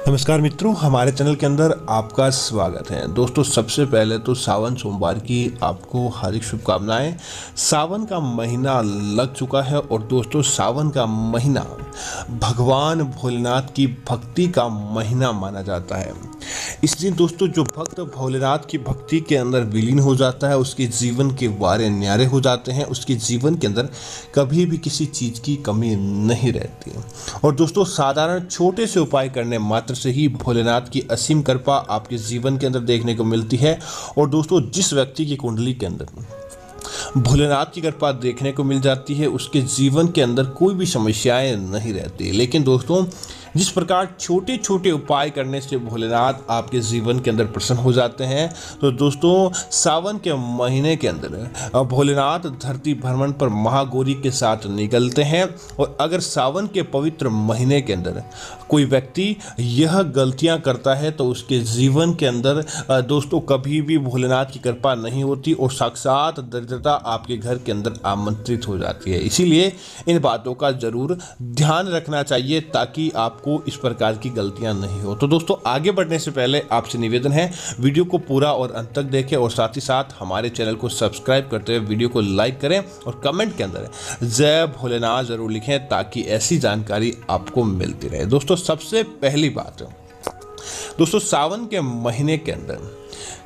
नमस्कार मित्रों, हमारे चैनल के अंदर आपका स्वागत है। दोस्तों, सबसे पहले तो सावन सोमवार की आपको हार्दिक शुभकामनाएं। सावन का महीना लग चुका है और दोस्तों सावन का महीना भगवान भोलेनाथ की भक्ति का महीना माना जाता है। इस दिन दोस्तों जो भक्त भोलेनाथ की भक्ति के अंदर विलीन हो जाता है, उसके जीवन के वारे न्यारे हो जाते हैं, उसके जीवन के अंदर कभी भी किसी चीज़ की कमी नहीं रहती। और दोस्तों साधारण छोटे से उपाय करने मात्र से ही भोलेनाथ की असीम कृपा आपके जीवन के अंदर देखने को मिलती है। और दोस्तों जिस व्यक्ति की कुंडली के अंदर भोलेनाथ की कृपा देखने को मिल जाती है, उसके जीवन के अंदर कोई भी समस्याएं नहीं रहती। लेकिन दोस्तों जिस प्रकार छोटे छोटे उपाय करने से भोलेनाथ आपके जीवन के अंदर प्रसन्न हो जाते हैं, तो दोस्तों सावन के महीने के अंदर भोलेनाथ धरती भ्रमण पर महागौरी के साथ निकलते हैं। और अगर सावन के पवित्र महीने के अंदर कोई व्यक्ति यह गलतियां करता है तो उसके जीवन के अंदर दोस्तों कभी भी भोलेनाथ की कृपा नहीं होती और साक्षात दरिद्रता आपके घर के अंदर आमंत्रित हो जाती है। इसीलिए इन बातों का जरूर ध्यान रखना चाहिए ताकि आपको इस प्रकार की गलतियां नहीं हो। तो दोस्तों आगे बढ़ने से पहले आपसे निवेदन है, वीडियो को पूरा और अंत तक देखें और साथ ही साथ हमारे चैनल को सब्सक्राइब करते हुए वीडियो को लाइक करें और कमेंट के अंदर जय भोलेनाथ जरूर लिखें ताकि ऐसी जानकारी आपको मिलती रहे। दोस्तों सबसे पहली बात, दोस्तों सावन के महीने के अंदर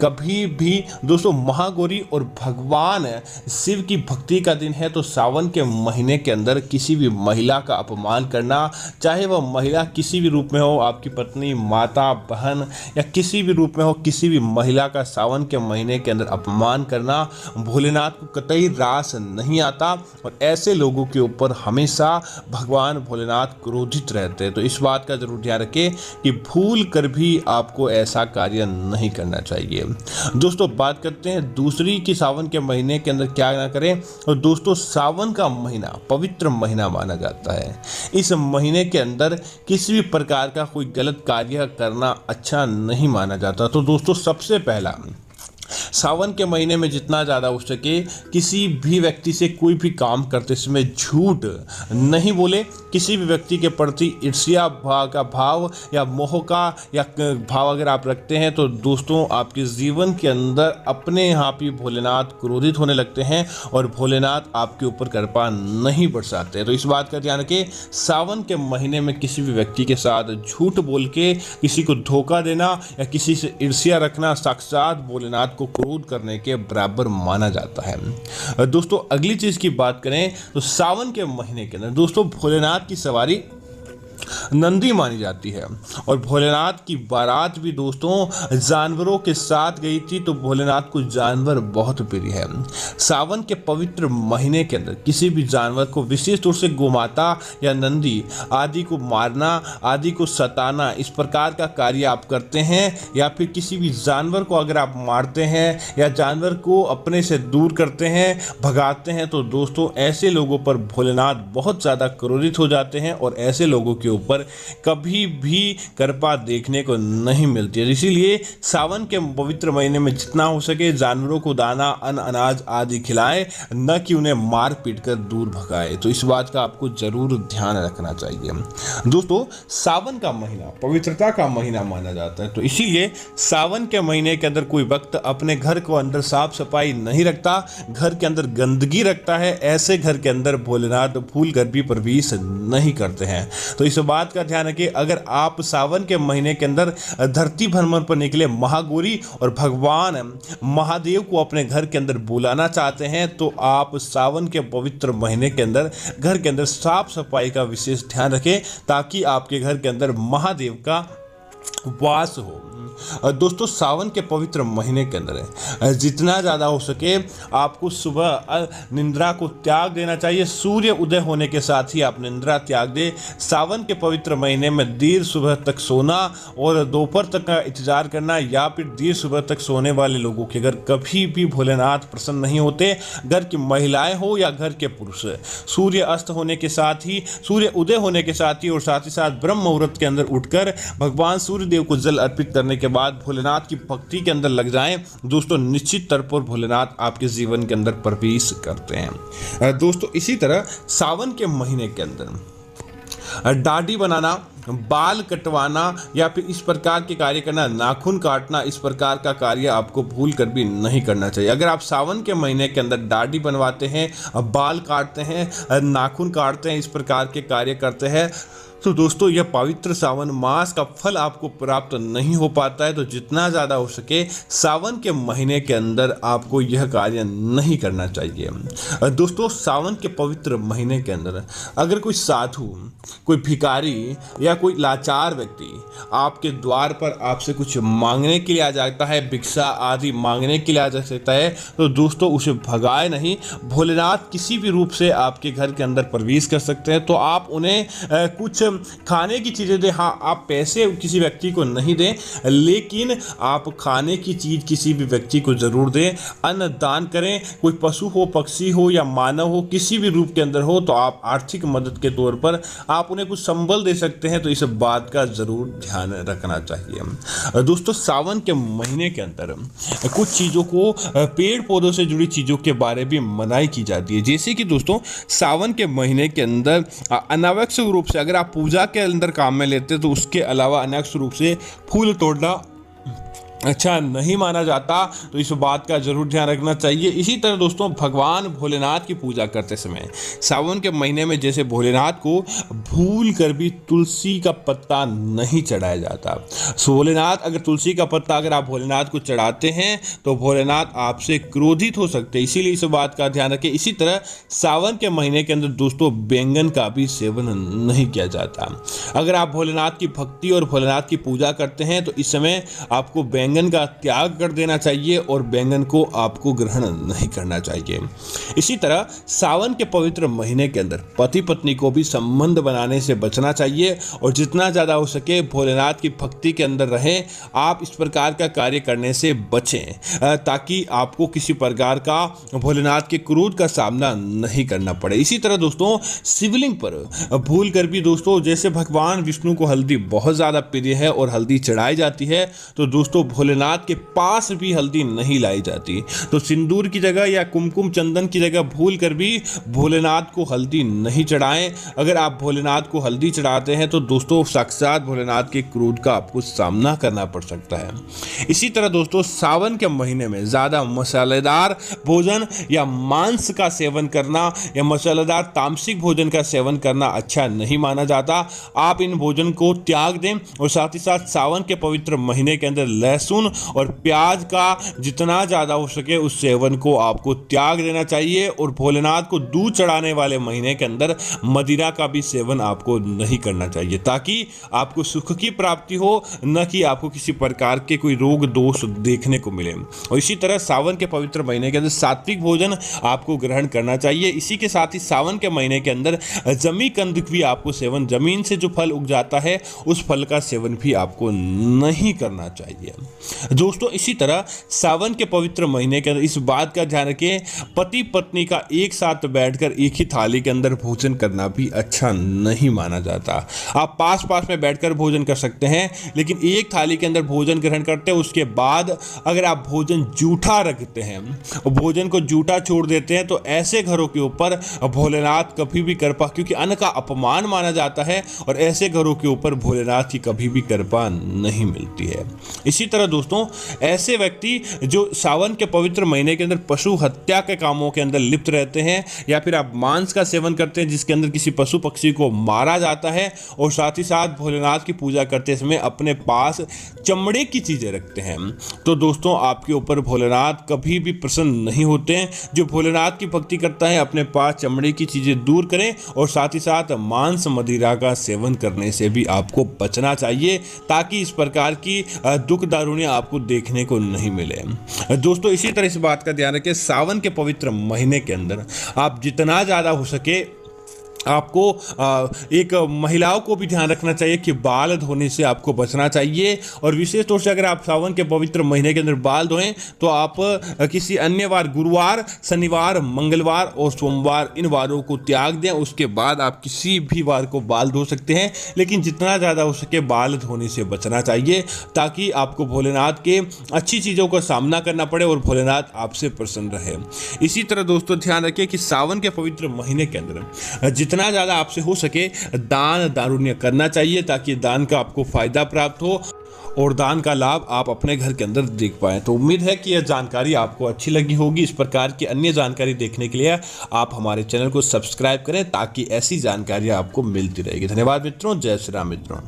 कभी भी दोस्तों महागौरी और भगवान शिव की भक्ति का दिन है, तो सावन के महीने के अंदर किसी भी महिला का अपमान करना, चाहे वह महिला किसी भी रूप में हो, आपकी पत्नी, माता, बहन या किसी भी रूप में हो, किसी भी महिला का सावन के महीने के अंदर अपमान करना भोलेनाथ को कतई रास नहीं आता। और ऐसे लोगों के ऊपर हमेशा भगवान भोलेनाथ क्रोधित रहते हैं। तो इस बात का जरूर ध्यान रखें कि भूल कर भी आपको ऐसा कार्य नहीं करना चाहिए। दोस्तों बात करते हैं दूसरी कि सावन के महीने के अंदर क्या ना करें। और दोस्तों सावन का महीना पवित्र महीना माना जाता है। इस महीने के अंदर किसी भी प्रकार का कोई गलत कार्य करना अच्छा नहीं माना जाता। तो दोस्तों सबसे पहला, सावन के महीने में जितना ज़्यादा हो सके किसी भी व्यक्ति से कोई भी काम करते समय झूठ नहीं बोले। किसी भी व्यक्ति के प्रति ईर्ष्या का भाव या मोह का या भाव अगर आप रखते हैं तो दोस्तों आपके जीवन के अंदर अपने आप ही भोलेनाथ क्रोधित होने लगते हैं और भोलेनाथ आपके ऊपर कृपा नहीं बरसाते। तो इस बात का ध्यान रखें, सावन के महीने में किसी भी व्यक्ति के साथ झूठ बोल के किसी को धोखा देना या किसी से ईर्ष्या रखना साक्षात भोलेनाथ को क्रोध करने के बराबर माना जाता है। दोस्तों अगली चीज की बात करें तो सावन के महीने के अंदर दोस्तों भोलेनाथ की सवारी नंदी मानी जाती है और भोलेनाथ की बारात भी दोस्तों जानवरों के साथ गई थी। तो भोलेनाथ को जानवर बहुत प्रिय है। सावन के पवित्र महीने के अंदर किसी भी जानवर को विशेष तौर से गोमाता या नंदी आदि को मारना, आदि को सताना, इस प्रकार का कार्य आप करते हैं या फिर किसी भी जानवर को अगर आप मारते हैं या जानवर को अपने से दूर करते हैं, भगाते हैं, तो दोस्तों ऐसे लोगों पर भोलेनाथ बहुत ज़्यादा क्रोधित हो जाते हैं और ऐसे लोगों के ऊपर कभी भी कृपा देखने को नहीं मिलती है। इसीलिए सावन के पवित्र महीने में जितना हो सके जानवरों को दाना, अन्न, अनाज आदि खिलाएं, न कि उन्हें मार पीट कर दूर भगाए। तो इस बात का आपको जरूर ध्यान रखना चाहिए। दोस्तों सावन का महीना पवित्रता का महीना माना जाता है, तो इसीलिए सावन के महीने के अंदर कोई वक्त अपने घर को अंदर साफ सफाई नहीं रखता, घर के अंदर गंदगी रखता है, ऐसे घर के अंदर भोलेनाथ भूल कर भी प्रवेश नहीं करते हैं। तो इस बात का ध्यान रखिए, अगर आप सावन के महीने के अंदर धरती भ्रमण पर निकले महागौरी और भगवान महादेव को अपने घर के अंदर बुलाना चाहते हैं, तो आप सावन के पवित्र महीने के अंदर घर के अंदर साफ सफाई का विशेष ध्यान रखें ताकि आपके घर के अंदर महादेव का वास हो। दोस्तों सावन के पवित्र महीने के अंदर जितना ज़्यादा हो सके आपको सुबह निंद्रा को त्याग देना चाहिए। सूर्य उदय होने के साथ ही आप निंद्रा त्याग दें। सावन के पवित्र महीने में देर सुबह तक सोना और दोपहर तक का इंतजार करना या फिर देर सुबह तक सोने वाले लोगों के घर कभी भी भोलेनाथ प्रसन्न नहीं होते। घर की महिलाएं हो या घर के पुरुष, सूर्य अस्त होने के साथ ही, सूर्य उदय होने के साथ ही और साथ ही साथ ब्रह्म मुहूर्त के अंदर उठकर भगवान सूर्य देव को जल अर्पित करने के बाद भोलेनाथ की भक्ति के अंदर लग जाएं, दोस्तों निश्चित तौर पर भोलेनाथ आपके जीवन के अंदर प्रवेश करते हैं। दोस्तों इसी तरह सावन के महीने के अंदर दाढ़ी बनाना, बाल कटवाना या फिर इस प्रकार के कार्य करना, नाखून काटना, इस प्रकार का कार्य आपको भूल कर भी नहीं करना चाहिए। अगर आप सावन के महीने के अंदर दाढ़ी बनवाते हैं, बाल काटते हैं, नाखून काटते हैं, इस प्रकार के कार्य करते हैं, तो दोस्तों यह पवित्र सावन मास का फल आपको प्राप्त नहीं हो पाता है। तो जितना ज़्यादा हो सके सावन के महीने के अंदर आपको यह कार्य नहीं करना चाहिए। दोस्तों सावन के पवित्र महीने के अंदर अगर कोई साधु, कोई भिखारी या कोई लाचार व्यक्ति आपके द्वार पर आपसे कुछ मांगने के लिए आ जाता है, भिक्षा आदि मांगने के लिए आ सकता है, तो दोस्तों उसे भगाए नहीं। भोलेनाथ किसी भी रूप से आपके घर के अंदर प्रवेश कर सकते हैं, तो आप उन्हें कुछ खाने की चीज़ें दें। हाँ, आप पैसे किसी व्यक्ति को नहीं दें, लेकिन आप खाने की चीज़ किसी भी व्यक्ति को ज़रूर दें। अन्न दान करें, कोई पशु हो, पक्षी हो या मानव हो, किसी भी रूप के अंदर हो, तो आप आर्थिक मदद के तौर पर आप उन्हें कुछ संबल दे सकते हैं। तो इस बात का ज़रूर ध्यान रखना चाहिए। दोस्तों सावन के महीने के अंदर कुछ चीज़ों को, पेड़ पौधों से जुड़ी चीज़ों के बारे में मनाही की जाती है। जैसे कि दोस्तों सावन के महीने के अंदर अनावश्यक रूप से अगर आप पूजा के अंदर काम में लेते हैं, तो उसके अलावा अनावश्यक रूप से फूल तोड़ना अच्छा नहीं माना जाता। तो इस बात का जरूर ध्यान रखना चाहिए। इसी तरह दोस्तों भगवान भोलेनाथ की पूजा करते समय सावन के महीने में जैसे भोलेनाथ को भूल कर भी तुलसी का पत्ता नहीं चढ़ाया जाता। भोलेनाथ अगर तुलसी का पत्ता अगर आप भोलेनाथ को चढ़ाते हैं तो भोलेनाथ आपसे क्रोधित हो सकते हैं, इसीलिए इस बात का ध्यान रखें। इसी तरह सावन के महीने के अंदर दोस्तों बैंगन का भी सेवन नहीं किया जाता। अगर आप भोलेनाथ की भक्ति और भोलेनाथ की पूजा करते हैं तो इस समय आपको बैंगन का त्याग कर देना चाहिए और बैंगन को आपको ग्रहण नहीं करना चाहिए। इसी तरह सावन के पवित्र महीने के अंदर पति पत्नी को भी संबंध बनाने से बचना चाहिए और जितना ज़्यादा हो सके भोलेनाथ की भक्ति के अंदर रहें। आप इस प्रकार का कार्य करने से बचें ताकि आपको किसी प्रकार का भोलेनाथ के क्रोध का सामना नहीं करना पड़े। इसी तरह दोस्तों शिवलिंग पर भूल कर भी दोस्तों जैसे भगवान विष्णु को हल्दी बहुत ज़्यादा प्रिय है और हल्दी चढ़ाई जाती है, तो दोस्तों भोलेनाथ के पास भी हल्दी नहीं लाई जाती। तो सिंदूर की जगह या कुमकुम चंदन की जगह भूल कर भी भोलेनाथ को हल्दी नहीं चढ़ाएं। अगर आप भोलेनाथ को हल्दी चढ़ाते हैं तो दोस्तों साक्षात भोलेनाथ के क्रोध का आपको सामना करना पड़ सकता है। इसी तरह दोस्तों सावन के महीने में ज़्यादा मसालेदार भोजन या मांस का सेवन करना या मसालेदार तामसिक भोजन का सेवन करना अच्छा नहीं माना जाता। आप इन भोजन को त्याग दें और साथ ही साथ सावन के पवित्र महीने के अंदर लहसुन और प्याज का जितना ज़्यादा हो सके उस सेवन को आपको त्याग देना चाहिए। और भोलेनाथ को दूध चढ़ाने वाले महीने के अंदर मदिरा का भी सेवन आपको नहीं करना चाहिए ताकि आपको सुख की प्राप्ति हो, न कि आपको किसी प्रकार के कोई रोग दोष देखने को मिले। और इसी तरह सावन के पवित्र महीने के अंदर सात्विक भोजन आपको ग्रहण करना चाहिए। इसी के साथ ही सावन के महीने के अंदर जमी कंद भी आपको सेवन, जमीन से जो फल उग जाता है उस फल का सेवन भी आपको नहीं करना चाहिए। दोस्तों इसी तरह सावन के पवित्र महीने के अंदर इस बात का ध्यान रखें, पति पत्नी का एक साथ बैठकर एक ही थाली के अंदर भोजन करना भी अच्छा नहीं माना जाता। आप पास पास में बैठकर भोजन कर सकते हैं, लेकिन एक थाली के अंदर भोजन ग्रहण करते हैं उसके बाद अगर आप भोजन जूठा रखते हैं और भोजन को जूठा छोड़ देते हैं तो ऐसे घरों के ऊपर भोलेनाथ कभी भी कृपा, क्योंकि अन्न का अपमान माना जाता है और ऐसे घरों के ऊपर भोलेनाथ की कभी भी कृपा नहीं मिलती है। इसी तरह दोस्तों ऐसे व्यक्ति जो सावन के पवित्र महीने के अंदर पशु हत्या के कामों के अंदर लिप्त रहते हैं या फिर आप मांस का सेवन करते हैं जिसके अंदर किसी पशु पक्षी को मारा जाता है और साथ ही साथ भोलेनाथ की पूजा करते समय अपने पास चमड़े की चीज़ें रखते हैं, तो दोस्तों आपके ऊपर भोलेनाथ कभी भी प्रसन्न नहीं होते हैं। जो भोलेनाथ की भक्ति करता है अपने पास चमड़े की चीज़ें दूर करें और साथ ही साथ मांस मदिरा का सेवन करने से भी आपको बचना चाहिए ताकि इस प्रकार की दुख दारुण्य आपको देखने को नहीं मिले। दोस्तों इसी तरह इस बात का ध्यान रखें, सावन के पवित्र महीने के अंदर आप जितना ज़्यादा हो सके आपको एक महिलाओं को भी ध्यान रखना चाहिए कि बाल धोने से आपको बचना चाहिए। और विशेष तौर से अगर आप सावन के पवित्र महीने के अंदर बाल धोएं तो आप किसी अन्य वार, गुरुवार, शनिवार, मंगलवार और सोमवार, इन वारों को त्याग दें। उसके बाद आप किसी भी वार को बाल धो सकते हैं, लेकिन जितना ज़्यादा हो सके बाल धोने से बचना चाहिए ताकि आपको भोलेनाथ के अच्छी चीज़ों का सामना करना पड़े और भोलेनाथ आपसे प्रसन्न रहे। इसी तरह दोस्तों ध्यान रखें कि सावन के पवित्र महीने के अंदर जितना ज़्यादा आपसे हो सके दान दारुण्य करना चाहिए, ताकि दान का आपको फ़ायदा प्राप्त हो और दान का लाभ आप अपने घर के अंदर देख पाएँ। तो उम्मीद है कि यह जानकारी आपको अच्छी लगी होगी। इस प्रकार की अन्य जानकारी देखने के लिए आप हमारे चैनल को सब्सक्राइब करें, ताकि ऐसी जानकारी आपको मिलती रहेगी। धन्यवाद मित्रों। जय श्री राम मित्रों।